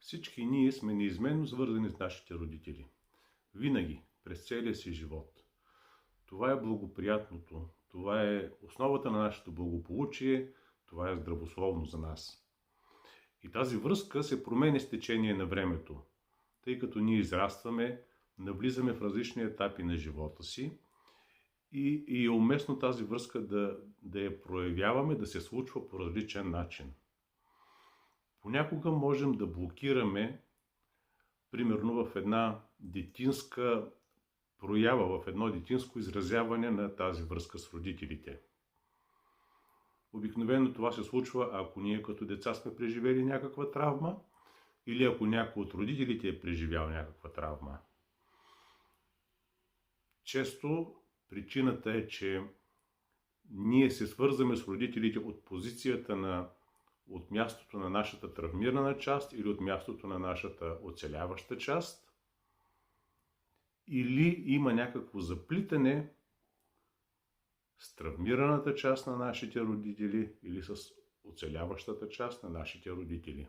Всички ние сме неизменно свързани с нашите родители. Винаги, през целия си живот. Това е благоприятното, това е основата на нашето благополучие, това е здравословно за нас. И тази връзка се променя с течение на времето, тъй като ние израстваме, навлизаме в различни етапи на живота си и е уместно тази връзка да я проявяваме, да се случва по различен начин. Понякога можем да блокираме, примерно в една детинска проява, в едно детинско изразяване на тази връзка с родителите. Обикновено това се случва, ако ние като деца сме преживели някаква травма или ако някой от родителите е преживял някаква травма. Често причината е, че ние се свързваме с родителите от позицията от мястото на нашата травмирана част или от мястото на нашата оцеляваща част, или има някакво заплитане с травмираната част на нашите родители или с оцеляващата част на нашите родители.